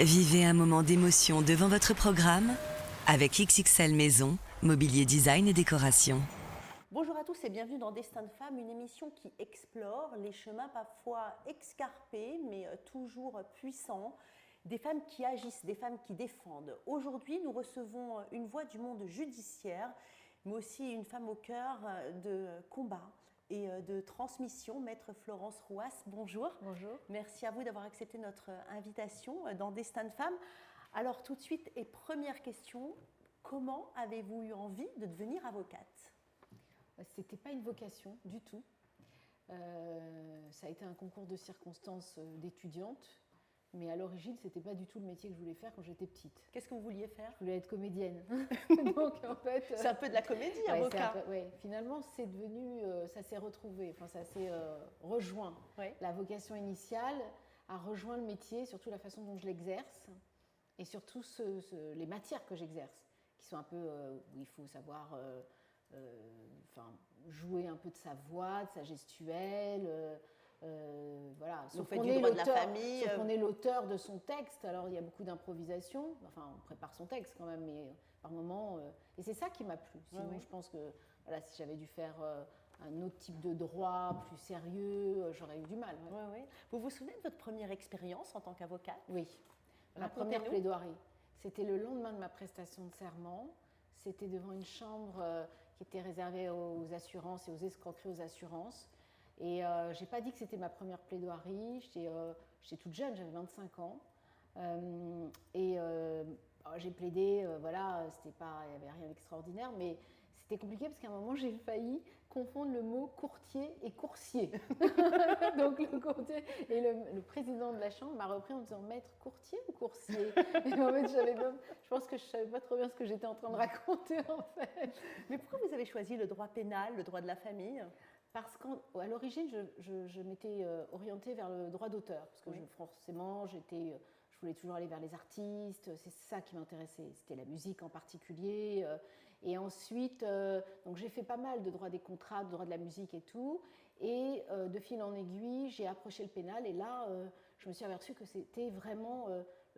Vivez un moment d'émotion devant votre programme avec XXL Maison, mobilier design et décoration. Bonjour à tous et bienvenue dans Destin de Femmes, une émission qui explore les chemins parfois escarpés mais toujours puissants, des femmes qui agissent, des femmes qui défendent. Aujourd'hui, nous recevons une voix du monde judiciaire, mais aussi une femme au cœur de combat et de transmission, Maître Florence Rouas. Bonjour. Bonjour. Merci à vous d'avoir accepté notre invitation dans Destin de Femmes. Alors tout de suite et première question, comment avez-vous eu envie de devenir avocate ? C'était pas une vocation du tout. Ça a été un concours de circonstances d'étudiante, mais à l'origine, c'était pas du tout le métier que je voulais faire quand j'étais petite. Qu'est-ce que vous vouliez faire ? Je voulais être comédienne. Donc en fait, c'est un peu de la comédie, avocat. Ouais, finalement, c'est devenu, ça s'est retrouvé, enfin ça s'est rejoint. Ouais. La vocation initiale a rejoint le métier, surtout la façon dont je l'exerce, et surtout les matières que j'exerce, qui sont un peu où il faut savoir. Jouer un peu de sa voix, de sa gestuelle, voilà. Sauf qu'on est de la famille. Sauf qu'on est l'auteur de son texte, alors il y a beaucoup d'improvisation, enfin on prépare son texte quand même, mais par moments, et c'est ça qui m'a plu. Sinon je pense que voilà, si j'avais dû faire un autre type de droit, plus sérieux, j'aurais eu du mal. Ouais. Vous vous souvenez de votre première expérience en tant qu'avocate ? Oui, ma première plaidoirie. C'était le lendemain de ma prestation de serment. C'était devant une chambre qui était réservée aux assurances et aux escroqueries aux assurances. Et je n'ai pas dit que c'était ma première plaidoirie. J'étais toute jeune, j'avais 25 ans. J'ai plaidé, voilà, il n'y avait rien d'extraordinaire, mais c'était compliqué parce qu'à un moment, j'ai failli confondre le mot courtier et coursier. Donc le courtier et le président de la chambre m'a repris en me disant maître courtier ou coursier. Et en fait, je pense que je ne savais pas trop bien ce que j'étais en train de raconter en fait. Mais pourquoi vous avez choisi le droit pénal, le droit de la famille ? Parce qu'à l'origine, je m'étais orientée vers le droit d'auteur, parce que forcément, je voulais toujours aller vers les artistes, c'est ça qui m'intéressait, c'était la musique en particulier. Et ensuite, donc j'ai fait pas mal de droit des contrats, de droit de la musique et tout, et de fil en aiguille, j'ai approché le pénal, et là, je me suis aperçue que c'était vraiment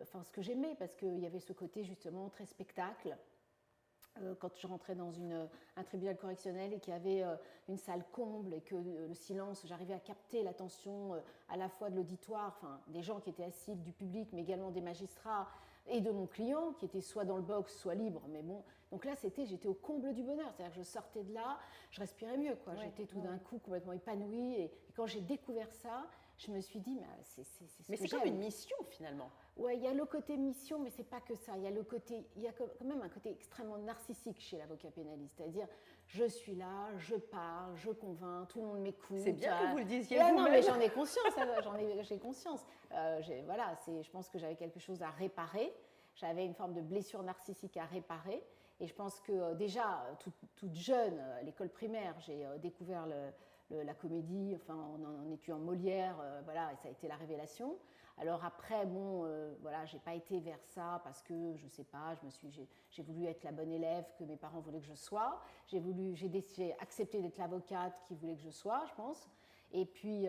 ce que j'aimais, parce qu'il y avait ce côté justement très spectacle. Quand je rentrais dans un tribunal correctionnel et qu'il y avait une salle comble et que le silence, j'arrivais à capter l'attention à la fois de l'auditoire, enfin des gens qui étaient assis, du public, mais également des magistrats et de mon client qui était soit dans le box, soit libre. Mais bon, donc là, j'étais au comble du bonheur. C'est-à-dire que je sortais de là, je respirais mieux, quoi. J'étais tout d'un coup complètement épanouie. Et quand j'ai découvert ça, je me suis dit, mais c'est ce mais c'est comme une mission finalement. Ouais, il y a le côté mission, mais c'est pas que ça. Il y a quand même un côté extrêmement narcissique chez l'avocat pénaliste, c'est-à-dire je suis là, je parle, je convainc, tout le monde m'écoute. C'est bien que vous le disiez vous-même. Non, mais j'en ai conscience, j'ai conscience. Je pense que j'avais quelque chose à réparer. J'avais une forme de blessure narcissique à réparer. Et je pense que déjà, toute jeune, à l'école primaire, j'ai découvert la comédie, en étudiant Molière, et ça a été la révélation. Alors après, j'ai pas été vers ça parce que, je sais pas, j'ai voulu être la bonne élève que mes parents voulaient que je sois. J'ai accepté d'être l'avocate qu'ils voulaient que je sois, je pense. Et puis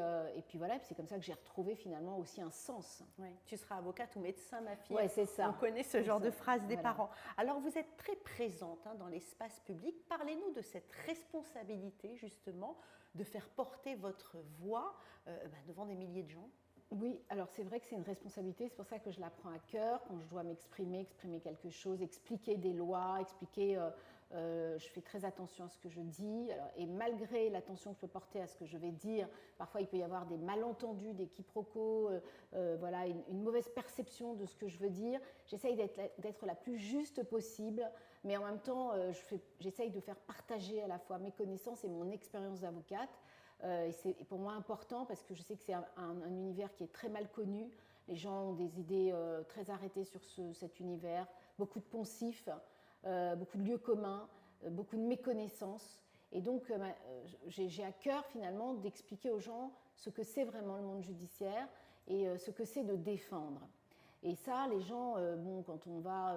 c'est comme ça que j'ai retrouvé finalement aussi un sens. Ouais. Tu seras avocate ou médecin, ma fille. Ouais, c'est ça. On connaît ce genre de phrase des parents. Alors, vous êtes très présente dans l'espace public. Parlez-nous de cette responsabilité, justement, de faire porter votre voix devant des milliers de gens. Oui, alors c'est vrai que c'est une responsabilité, c'est pour ça que je la prends à cœur quand je dois exprimer quelque chose, expliquer des lois, je fais très attention à ce que je dis, et malgré l'attention que je peux porter à ce que je vais dire, parfois il peut y avoir des malentendus, des quiproquos, une mauvaise perception de ce que je veux dire. J'essaye d'être la plus juste possible, mais en même temps, j'essaye de faire partager à la fois mes connaissances et mon expérience d'avocate. Et c'est pour moi important parce que je sais que c'est un univers qui est très mal connu. Les gens ont des idées très arrêtées sur cet univers, beaucoup de poncifs, beaucoup de lieux communs, beaucoup de méconnaissances. Et donc, j'ai à cœur finalement d'expliquer aux gens ce que c'est vraiment le monde judiciaire et ce que c'est de défendre. Et ça, les gens, bon, quand on va,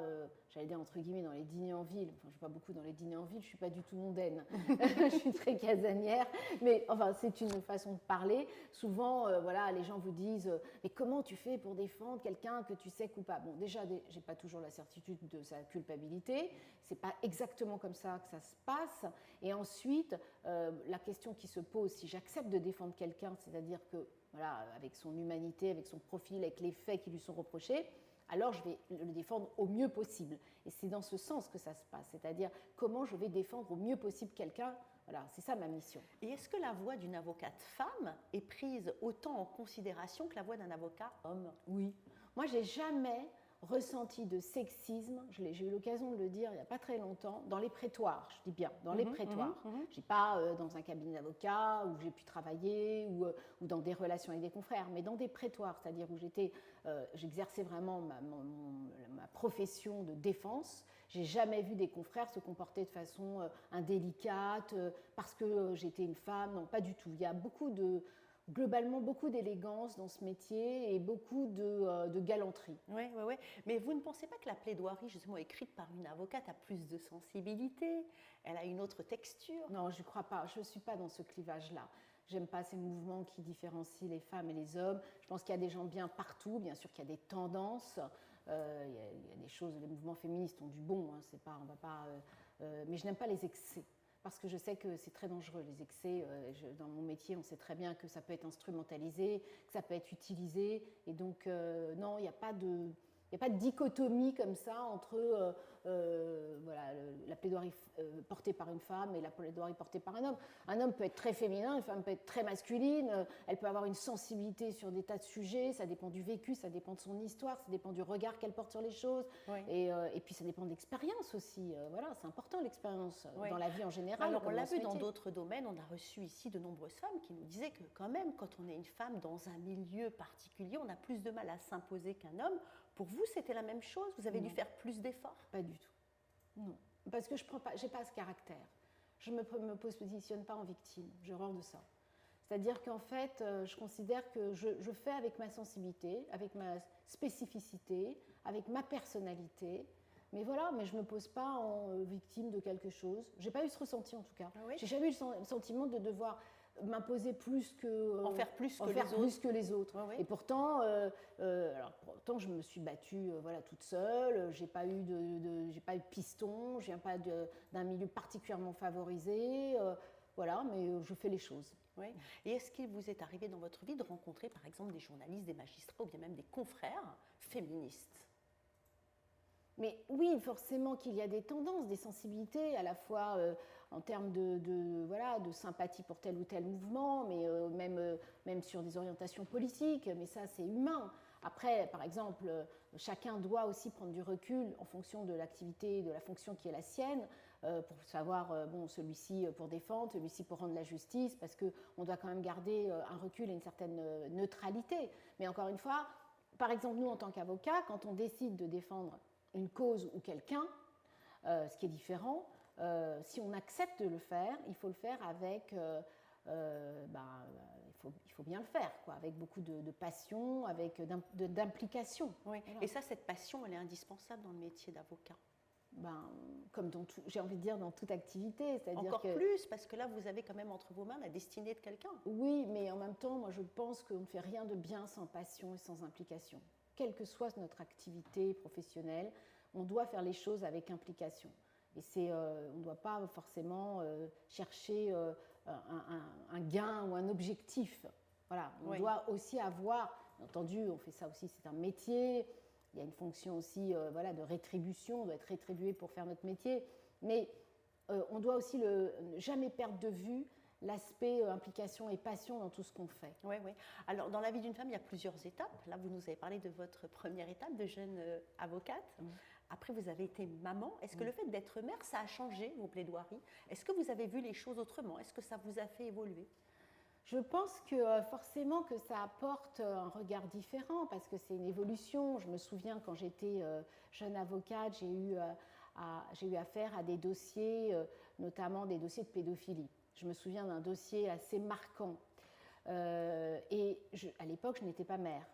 j'allais dire entre guillemets, dans les dîners en ville, enfin, je ne vais pas beaucoup dans les dîners en ville, je ne suis pas du tout mondaine, je suis très casanière, mais enfin, c'est une façon de parler. Souvent, voilà, les gens vous disent, mais comment tu fais pour défendre quelqu'un que tu sais coupable? Bon, déjà, je n'ai pas toujours la certitude de sa culpabilité, ce n'est pas exactement comme ça que ça se passe. Et ensuite, la question qui se pose, si j'accepte de défendre quelqu'un, c'est-à-dire que voilà, avec son humanité, avec son profil, avec les faits qui lui sont reprochés, alors je vais le défendre au mieux possible. Et c'est dans ce sens que ça se passe, c'est-à-dire comment je vais défendre au mieux possible quelqu'un. Voilà, c'est ça ma mission. Et est-ce que la voix d'une avocate femme est prise autant en considération que la voix d'un avocat homme? Oui. Moi, j'ai jamais ressenti de sexisme, j'ai eu l'occasion de le dire il n'y a pas très longtemps, dans les prétoires, je dis bien, dans les prétoires. Je dis pas dans un cabinet d'avocat où j'ai pu travailler ou dans des relations avec des confrères, mais dans des prétoires, c'est-à-dire où j'exerçais vraiment ma profession de défense. J'ai jamais vu des confrères se comporter de façon indélicate parce que j'étais une femme, non, pas du tout. Il y a globalement beaucoup d'élégance dans ce métier et beaucoup de galanterie. Oui, oui, oui. Mais vous ne pensez pas que la plaidoirie, justement, écrite par une avocate, a plus de sensibilité? Elle a une autre texture? Non, je ne crois pas. Je ne suis pas dans ce clivage-là. J'aime pas ces mouvements qui différencient les femmes et les hommes. Je pense qu'il y a des gens bien partout. Bien sûr qu'il y a des tendances. Il y a des choses. Les mouvements féministes ont du bon. Hein, c'est pas, on va pas. Mais je n'aime pas les excès. Parce que je sais que c'est très dangereux, les excès. Dans mon métier, on sait très bien que ça peut être instrumentalisé, que ça peut être utilisé. Et donc, non, il n'y a pas de dichotomie comme ça entre voilà, la plaidoirie portée par une femme et la plaidoirie portée par un homme. Un homme peut être très féminin, une femme peut être très masculine, elle peut avoir une sensibilité sur des tas de sujets, ça dépend du vécu, ça dépend de son histoire, ça dépend du regard qu'elle porte sur les choses. Oui. Et puis ça dépend de l'expérience aussi. Voilà, c'est important l'expérience dans la vie en général. Alors on l'a vu dans d'autres domaines, on a reçu ici de nombreuses femmes qui nous disaient que quand même, quand on est une femme dans un milieu particulier, on a plus de mal à s'imposer qu'un homme. Pour vous, c'était la même chose? Vous avez dû faire plus d'efforts? Pas du tout. Non. Parce que je n'ai pas ce caractère. Je ne me positionne pas en victime. J'ai horreur de ça. C'est-à-dire qu'en fait, je considère que je fais avec ma sensibilité, avec ma spécificité, avec ma personnalité. Mais voilà, mais je ne me pose pas en victime de quelque chose. Je n'ai pas eu ce ressenti en tout cas. Ah oui? Je n'ai jamais eu le sentiment de devoir m'imposer plus que en faire plus que les autres. Oui, oui. Et pourtant, je me suis battue voilà, toute seule. J'ai pas eu de piston. Je viens pas d'un milieu particulièrement favorisé. Voilà, mais je fais les choses. Oui. Et est-ce qu'il vous est arrivé dans votre vie de rencontrer, par exemple, des journalistes, des magistrats ou bien même des confrères féministes? Mais oui, forcément qu'il y a des tendances, des sensibilités, à la fois en termes de sympathie pour tel ou tel mouvement, mais même sur des orientations politiques, mais ça c'est humain. Après, par exemple, chacun doit aussi prendre du recul en fonction de l'activité, de la fonction qui est la sienne, pour savoir, celui-ci pour défendre, celui-ci pour rendre la justice, parce qu'on doit quand même garder un recul et une certaine neutralité. Mais encore une fois, par exemple, nous en tant qu'avocats, quand on décide de défendre une cause ou quelqu'un, ce qui est différent, si on accepte de le faire, il faut le faire avec, il faut bien le faire, quoi, avec beaucoup de passion, avec d'implication. Oui. Voilà. Et ça, cette passion, elle est indispensable dans le métier d'avocat. Comme dans tout, j'ai envie de dire dans toute activité, c'est-à-dire encore plus, parce que là, vous avez quand même entre vos mains la destinée de quelqu'un. Oui, mais en même temps, moi, je pense qu'on ne fait rien de bien sans passion et sans implication. Quelle que soit notre activité professionnelle, on doit faire les choses avec implication. Et on ne doit pas forcément chercher un gain ou un objectif. Voilà, on doit aussi avoir, bien entendu, on fait ça aussi, c'est un métier, il y a une fonction aussi de rétribution, on doit être rétribué pour faire notre métier, mais on doit aussi jamais perdre de vue l'aspect implication et passion dans tout ce qu'on fait. Oui, oui. Alors, dans la vie d'une femme, il y a plusieurs étapes. Là, vous nous avez parlé de votre première étape de jeune avocate. Après, vous avez été maman. Est-ce que le fait d'être mère, ça a changé vos plaidoiries? Est-ce que vous avez vu les choses autrement? Est-ce que ça vous a fait évoluer? Je pense que forcément que ça apporte un regard différent parce que c'est une évolution. Je me souviens quand j'étais jeune avocate, j'ai eu affaire à des dossiers, notamment des dossiers de pédophilie. Je me souviens d'un dossier assez marquant. À l'époque, je n'étais pas mère.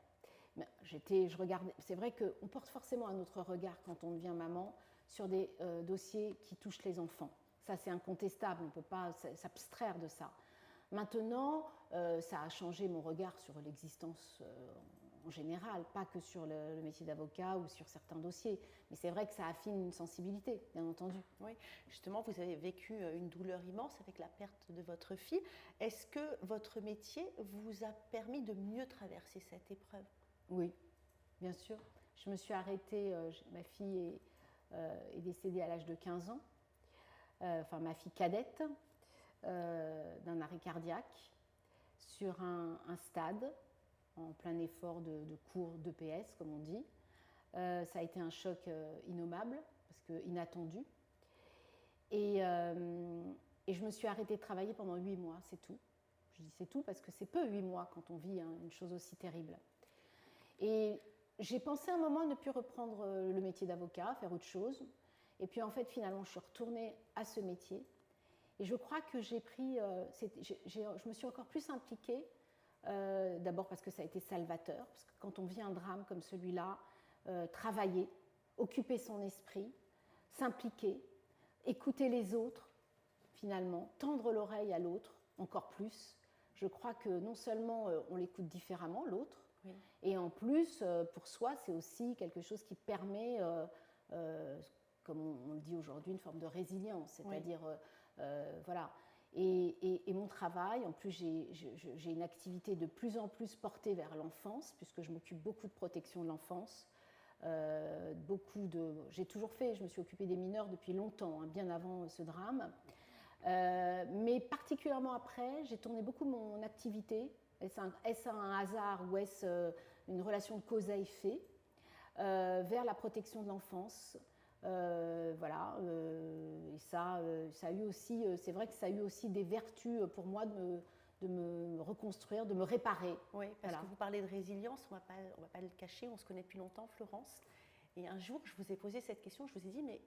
je regardais. C'est vrai qu'on porte forcément un autre regard quand on devient maman sur des dossiers qui touchent les enfants. Ça, c'est incontestable, on ne peut pas s'abstraire de ça. Maintenant, ça a changé mon regard sur l'existence en général, pas que sur le métier d'avocat ou sur certains dossiers. Mais c'est vrai que ça affine une sensibilité, bien entendu. Oui, justement, vous avez vécu une douleur immense avec la perte de votre fille. Est-ce que votre métier vous a permis de mieux traverser cette épreuve? Oui, bien sûr. Je me suis arrêtée, ma fille est décédée à l'âge de 15 ans, enfin ma fille cadette, d'un arrêt cardiaque sur un stade en plein effort de cours d'EPS, comme on dit. Ça a été un choc innommable, parce que inattendu. Et je me suis arrêtée de travailler pendant 8 mois, c'est tout. Je dis c'est tout parce que c'est peu 8 mois quand on vit une chose aussi terrible. Et j'ai pensé un moment ne plus reprendre le métier d'avocat, faire autre chose. Et puis en fait, finalement, je suis retournée à ce métier. Et je crois que j'ai pris, je me suis encore plus impliquée, d'abord parce que ça a été salvateur, parce que quand on vit un drame comme celui-là, travailler, occuper son esprit, s'impliquer, écouter les autres, finalement, tendre l'oreille à l'autre, encore plus. Je crois que non seulement on l'écoute différemment, l'autre, oui. Et en plus, pour soi, c'est aussi quelque chose qui permet, comme on le dit aujourd'hui, une forme de résilience, c'est-à-dire, oui. Voilà. Et mon travail, en plus, j'ai une activité de plus en plus portée vers l'enfance, puisque je m'occupe beaucoup de protection de l'enfance. J'ai toujours fait, je me suis occupée des mineurs depuis longtemps, hein, bien avant ce drame. Mais particulièrement après, j'ai tourné beaucoup mon activité. Est-ce un hasard ou est-ce une relation de cause à effet vers la protection de l'enfance? Voilà, et ça a eu aussi, c'est vrai que ça a eu aussi des vertus pour moi de me reconstruire, de me réparer. Oui, parce que vous parlez de résilience, on va pas le cacher, on se connaît depuis longtemps, Florence. Et un jour, je vous ai posé cette question, je vous ai dit, mais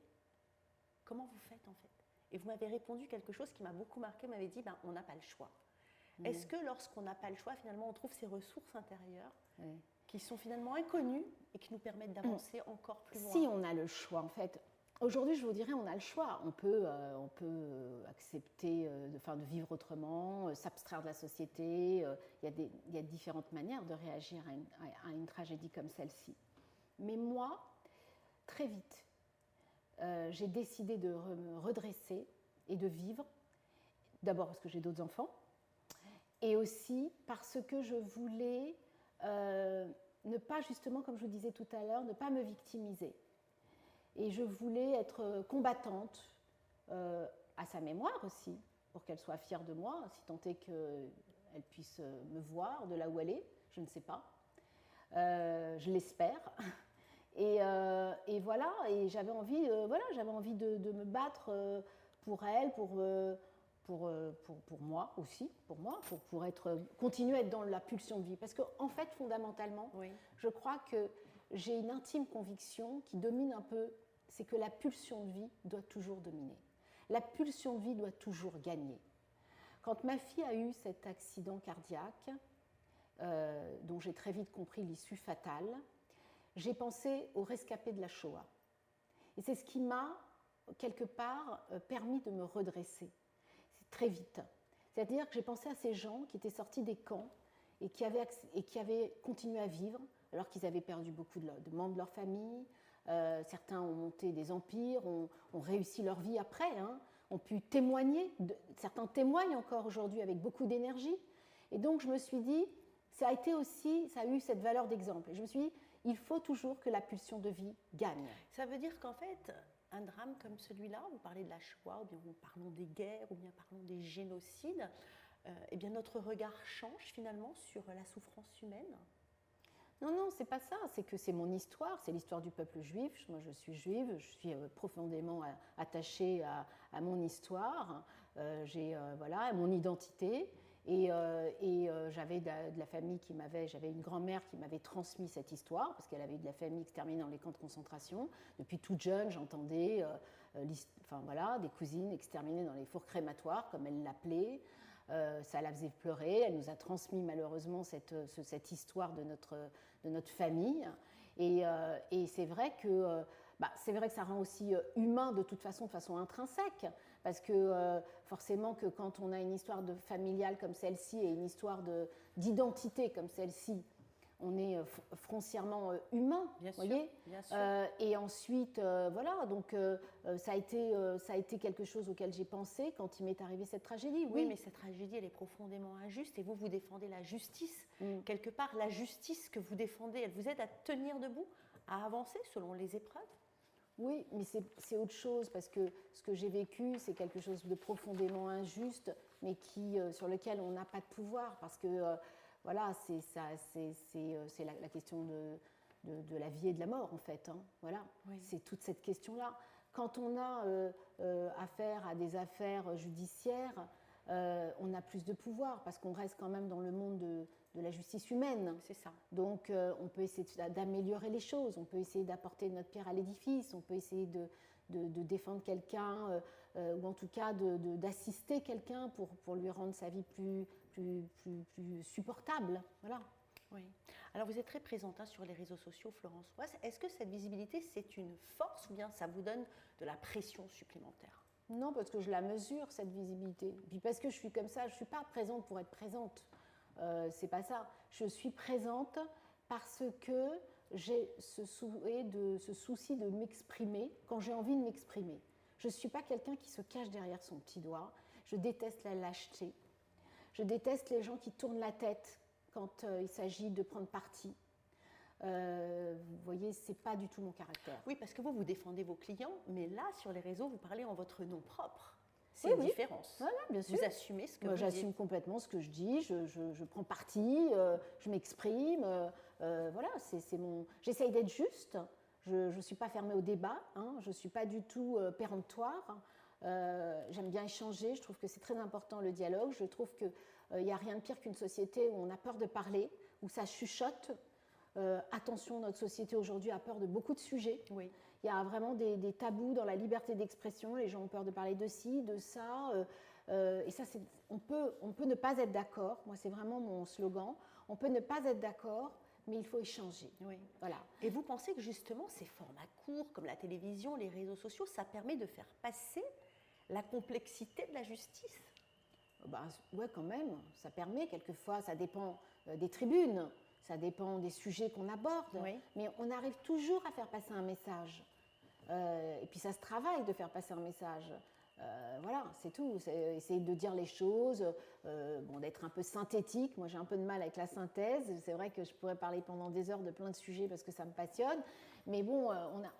comment vous faites en fait? Et vous m'avez répondu quelque chose qui m'a beaucoup marqué, vous m'avez dit, on n'a pas le choix. Est-ce que lorsqu'on n'a pas le choix, finalement, on trouve ces ressources intérieures qui sont finalement inconnues et qui nous permettent d'avancer encore plus loin? Si on a le choix, en fait. Aujourd'hui, je vous dirais, on a le choix. On peut accepter de vivre autrement, s'abstraire de la société. Il y a différentes manières de réagir à une tragédie comme celle-ci. Mais moi, très vite, j'ai décidé de me redresser et de vivre. D'abord parce que j'ai d'autres enfants. Et aussi parce que je voulais ne pas, justement, comme je vous disais tout à l'heure, ne pas me victimiser. Et je voulais être combattante à sa mémoire aussi, pour qu'elle soit fière de moi, si tant est qu'elle puisse me voir de là où elle est, je ne sais pas. Je l'espère. Et voilà, et j'avais envie de me battre pour elle, pour moi aussi, pour continuer à être dans la pulsion de vie. Parce qu'en fait, fondamentalement, oui. Je crois que j'ai une intime conviction qui domine un peu, c'est que la pulsion de vie doit toujours dominer. La pulsion de vie doit toujours gagner. Quand ma fille a eu cet accident cardiaque, dont j'ai très vite compris l'issue fatale, j'ai pensé aux rescapés de la Shoah. Et c'est ce qui m'a, quelque part, permis de me redresser. Très vite. C'est-à-dire que j'ai pensé à ces gens qui étaient sortis des camps et qui avaient continué à vivre alors qu'ils avaient perdu beaucoup de membres de leur famille. Certains ont monté des empires, ont réussi leur vie après, hein, ont pu témoigner. Certains témoignent encore aujourd'hui avec beaucoup d'énergie. Et donc je me suis dit, ça a eu cette valeur d'exemple. Et je me suis dit, il faut toujours que la pulsion de vie gagne. Ça veut dire qu'en fait, un drame comme celui-là, vous parlez de la Shoah, ou bien parlons des guerres, ou bien parlons des génocides, eh bien notre regard change finalement sur la souffrance humaine? Non, c'est pas ça. C'est que c'est mon histoire, c'est l'histoire du peuple juif. Moi, je suis juive, je suis profondément attachée à mon histoire, à mon identité. Et j'avais de la famille j'avais une grand-mère qui m'avait transmis cette histoire, parce qu'elle avait de la famille exterminée dans les camps de concentration. Depuis toute jeune, j'entendais des cousines exterminées dans les fours crématoires, comme elle l'appelait. Ça la faisait pleurer. Elle nous a transmis malheureusement cette histoire de notre famille. Et c'est vrai que ça rend aussi humain de toute façon, de façon intrinsèque, parce que forcément que quand on a une histoire familiale comme celle-ci et une histoire d'identité comme celle-ci, on est foncièrement humain, bien sûr, voyez. Bien sûr. Et ensuite, voilà, donc ça a été quelque chose auquel j'ai pensé quand il m'est arrivé cette tragédie. Oui, mais cette tragédie, elle est profondément injuste et vous défendez la justice. Quelque part, la justice que vous défendez, elle vous aide à tenir debout, à avancer selon les épreuves. Oui, mais c'est autre chose, parce que ce que j'ai vécu, c'est quelque chose de profondément injuste, mais sur lequel on n'a pas de pouvoir, parce que voilà, c'est la question de la vie et de la mort, en fait. Hein, voilà, oui. C'est toute cette question-là. Quand on a affaire à des affaires judiciaires, on a plus de pouvoir, parce qu'on reste quand même dans le monde de la justice humaine. C'est ça. Donc, on peut essayer d'améliorer les choses, on peut essayer d'apporter notre pierre à l'édifice, on peut essayer de défendre quelqu'un, ou en tout cas d'assister quelqu'un pour lui rendre sa vie plus supportable. Voilà. Oui. Alors, vous êtes très présente sur les réseaux sociaux, Florence Ouas. Est-ce que cette visibilité, c'est une force ou bien ça vous donne de la pression supplémentaire? Non, parce que je la mesure, cette visibilité. Et puis parce que je suis comme ça, je ne suis pas présente pour être présente. C'est pas ça. Je suis présente parce que j'ai ce souci de m'exprimer quand j'ai envie de m'exprimer. Je ne suis pas quelqu'un qui se cache derrière son petit doigt. Je déteste la lâcheté. Je déteste les gens qui tournent la tête quand il s'agit de prendre parti. Vous voyez, c'est pas du tout mon caractère. Oui, parce que vous défendez vos clients, mais là, sur les réseaux, vous parlez en votre nom propre. C'est une différence. Voilà, bien sûr. Vous assumez ce que vous dites. J'assume complètement ce que je dis, je prends parti, je m'exprime. Voilà, c'est mon. J'essaye d'être juste. Je ne suis pas fermée au débat. Hein, je ne suis pas du tout péremptoire. J'aime bien échanger. Je trouve que c'est très important le dialogue. Je trouve qu'il n'y a rien de pire qu'une société où on a peur de parler, où ça chuchote. Attention, notre société aujourd'hui a peur de beaucoup de sujets. Oui. Il y a vraiment des tabous dans la liberté d'expression. Les gens ont peur de parler de ci, de ça. Et ça, on peut ne pas être d'accord. Moi, c'est vraiment mon slogan. On peut ne pas être d'accord, mais il faut échanger. Oui. Voilà. Et vous pensez que justement, ces formats courts, comme la télévision, les réseaux sociaux, ça permet de faire passer la complexité de la justice? Ouais, quand même. Ça permet, quelquefois, ça dépend des tribunes. Ça dépend des sujets qu'on aborde, oui. Mais on arrive toujours à faire passer un message. Et puis ça se travaille de faire passer un message. Voilà, c'est tout. C'est essayer de dire les choses, d'être un peu synthétique. Moi, j'ai un peu de mal avec la synthèse. C'est vrai que je pourrais parler pendant des heures de plein de sujets parce que ça me passionne. Mais bon,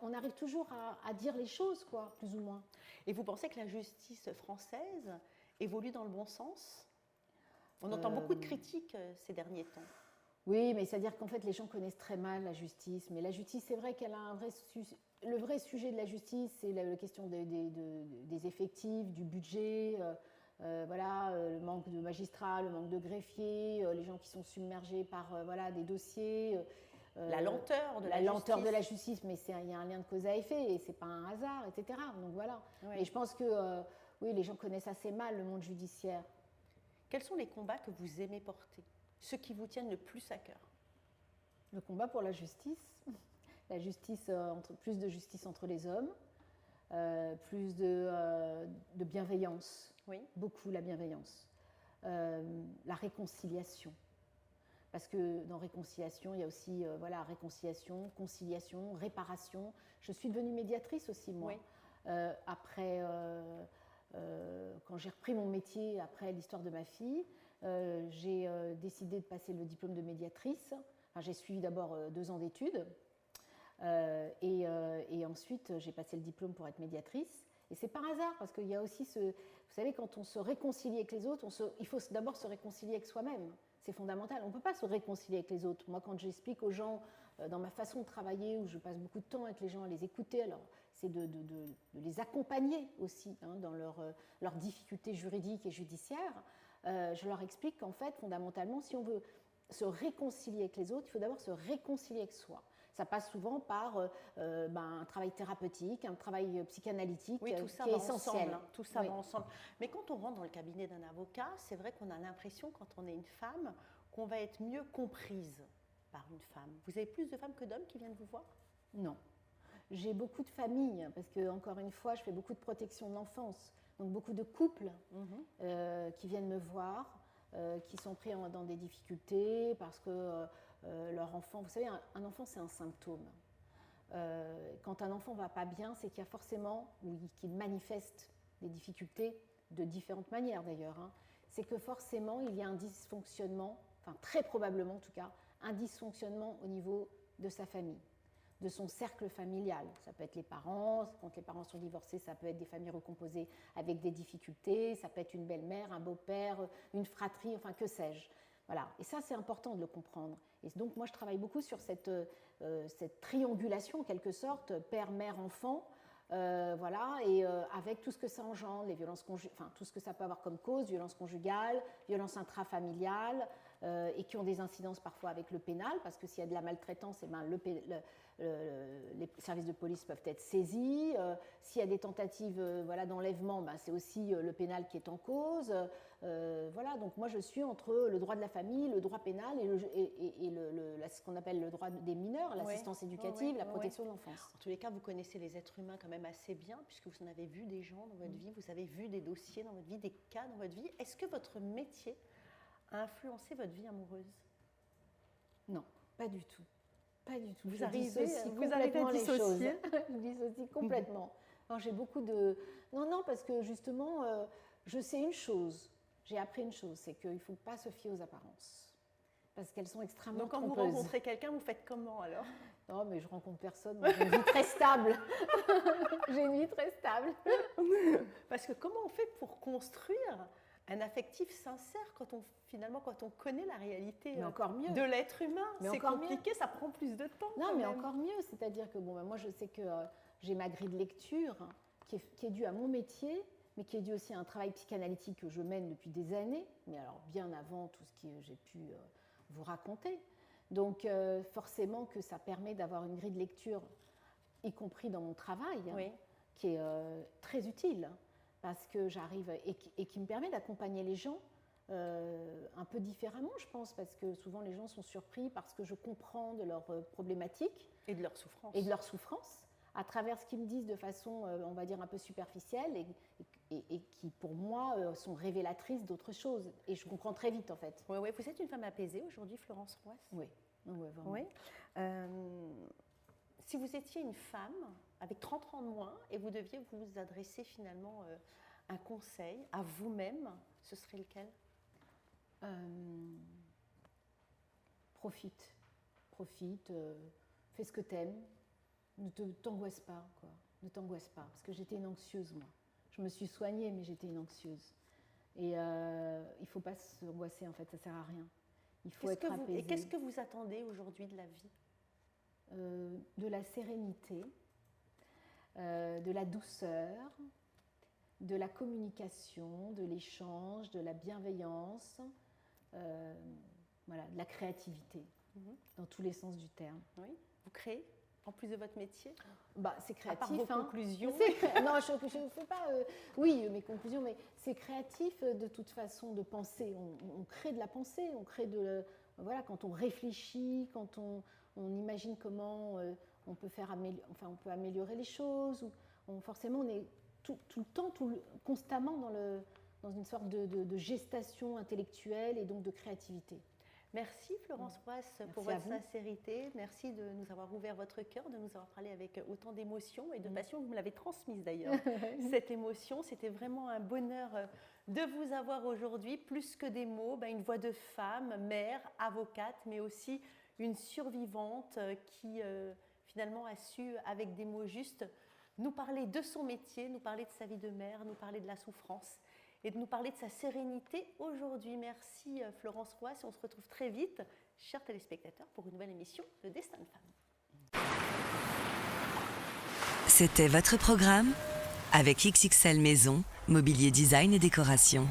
on arrive toujours à dire les choses, quoi, plus ou moins. Et vous pensez que la justice française évolue dans le bon sens? On entend beaucoup de critiques ces derniers temps. Oui, mais c'est-à-dire qu'en fait, les gens connaissent très mal la justice. Mais la justice, c'est vrai qu'elle a le vrai sujet de la justice, c'est la question des effectifs, du budget, voilà, le manque de magistrats, le manque de greffiers, les gens qui sont submergés par des dossiers. La lenteur de la justice. La lenteur de la justice, mais il y a un lien de cause à effet, et c'est pas un hasard, etc. Donc voilà. Oui. Et je pense que oui, les gens connaissent assez mal le monde judiciaire. Quels sont les combats que vous aimez porter? Ceux qui vous tiennent le plus à cœur? Le combat pour la justice, plus de justice entre les hommes, plus de bienveillance, oui. Beaucoup la bienveillance, la réconciliation. Parce que dans réconciliation, il y a aussi réconciliation, conciliation, réparation. Je suis devenue médiatrice aussi, moi. Oui. Après, quand j'ai repris mon métier après l'histoire de ma fille, j'ai décidé de passer le diplôme de médiatrice. Enfin, j'ai suivi d'abord 2 ans d'études et ensuite j'ai passé le diplôme pour être médiatrice. Et c'est par hasard parce qu'il y a aussi vous savez, quand on se réconcilie avec les autres, il faut d'abord se réconcilier avec soi-même. C'est fondamental. On ne peut pas se réconcilier avec les autres. Moi, quand j'explique aux gens, dans ma façon de travailler, où je passe beaucoup de temps avec les gens à les écouter, alors c'est de les accompagner aussi dans leurs difficultés juridiques et judiciaires. Je leur explique qu'en fait, fondamentalement, si on veut se réconcilier avec les autres, il faut d'abord se réconcilier avec soi. ça passe souvent par un travail thérapeutique, un travail psychanalytique oui, tout ça qui est va essentiel. Ensemble, tout ça oui. va ensemble. Mais quand on rentre dans le cabinet d'un avocat, c'est vrai qu'on a l'impression, quand on est une femme, qu'on va être mieux comprise par une femme. Vous avez plus de femmes que d'hommes qui viennent vous voir? Non. J'ai beaucoup de familles, parce que, encore une fois, je fais beaucoup de protection de l'enfance. Donc, beaucoup de couples qui viennent me voir, qui sont pris dans des difficultés parce que leur enfant... Vous savez, un enfant, c'est un symptôme. Quand un enfant ne va pas bien, c'est qu'il y a forcément, ou qu'il manifeste des difficultés de différentes manières d'ailleurs, hein. C'est que forcément, il y a un dysfonctionnement, enfin très probablement en tout cas, un dysfonctionnement au niveau de sa famille, de son cercle familial. Ça peut être les parents, quand les parents sont divorcés, ça peut être des familles recomposées avec des difficultés, ça peut être une belle-mère, un beau-père, une fratrie, enfin que sais-je. Voilà. Et ça, c'est important de le comprendre. Et donc, moi, je travaille beaucoup sur cette triangulation, en quelque sorte, père, mère, enfant, voilà, et avec tout ce que ça engendre, les violences enfin, tout ce que ça peut avoir comme cause, violences conjugales, violences intrafamiliales, et qui ont des incidences parfois avec le pénal, parce que s'il y a de la maltraitance, les services de police peuvent être saisis. S'il y a des tentatives d'enlèvement, c'est aussi le pénal qui est en cause. Voilà, donc moi je suis entre le droit de la famille, le droit pénal et ce qu'on appelle le droit des mineurs, l'assistance éducative, la protection de l'enfance. En tous les cas, vous connaissez les êtres humains quand même assez bien, puisque vous en avez vu des gens dans votre vie, vous avez vu des dossiers dans votre vie, des cas dans votre vie. Est-ce que votre métier a influencé votre vie amoureuse? Non, pas du tout. Pas du tout. Vous arrivez à dissocier? Je dissocie complètement. Alors, j'ai beaucoup de... Non, parce que justement, je sais une chose, j'ai appris une chose, c'est qu'il ne faut pas se fier aux apparences. Parce qu'elles sont extrêmement trompeuses. Donc quand vous rencontrez quelqu'un, vous faites comment alors? Non, mais je rencontre personne, moi, j'ai une vie très stable. J'ai une vie très stable. Parce que comment on fait pour construire un affectif sincère quand on connaît la réalité de l'être humain? C'est compliqué, ça prend plus de temps. Non, mais encore mieux. C'est-à-dire que moi, je sais que j'ai ma grille de lecture qui est due à mon métier, mais qui est due aussi à un travail psychanalytique que je mène depuis des années, mais alors bien avant tout ce que j'ai pu vous raconter. Donc, forcément que ça permet d'avoir une grille de lecture, y compris dans mon travail, qui est très utile. Parce que j'arrive et qui me permet d'accompagner les gens un peu différemment, je pense, parce que souvent les gens sont surpris parce que je comprends de leurs problématiques et de leurs souffrances. À travers ce qu'ils me disent de façon, on va dire, un peu superficielle et qui, pour moi, sont révélatrices d'autres choses. Et je comprends très vite, en fait. Oui. Vous êtes une femme apaisée aujourd'hui, Florence Roisse? Oui, vraiment. Oui. Si vous étiez une femme avec 30 ans de moins et vous deviez vous adresser finalement un conseil à vous-même, ce serait lequel? Profite, fais ce que t'aimes, ne t'angoisse pas, quoi. Ne t'angoisse pas, parce que j'étais une anxieuse, moi. Je me suis soignée, mais j'étais une anxieuse. Et il ne faut pas s'angoisser, en fait, ça ne sert à rien. Il faut être apaisé. Et qu'est-ce que vous attendez aujourd'hui de la vie? De la sérénité, de la douceur, de la communication, de l'échange, de la bienveillance, de la créativité, dans tous les sens du terme. Oui. Vous créez en plus de votre métier? C'est créatif. À part vos conclusions. Non, je ne fais pas... oui, mes conclusions, mais c'est créatif de toute façon de penser. On crée de la pensée, on crée de... Voilà, quand on réfléchit, quand on imagine comment on peut on peut améliorer les choses. Forcément, on est tout le temps, constamment dans une sorte de gestation intellectuelle et donc de créativité. Merci Florence Roisse pour votre sincérité. Merci de nous avoir ouvert votre cœur, de nous avoir parlé avec autant d'émotion et de passion. Vous me l'avez transmise d'ailleurs, cette émotion. C'était vraiment un bonheur de vous avoir aujourd'hui. Plus que des mots, une voix de femme, mère, avocate, mais aussi une survivante qui finalement a su, avec des mots justes, nous parler de son métier, nous parler de sa vie de mère, nous parler de la souffrance et de nous parler de sa sérénité aujourd'hui. Merci Florence Roisse et on se retrouve très vite, chers téléspectateurs, pour une nouvelle émission de Destin de Femme. C'était votre programme avec XXL Maison, mobilier design et décoration.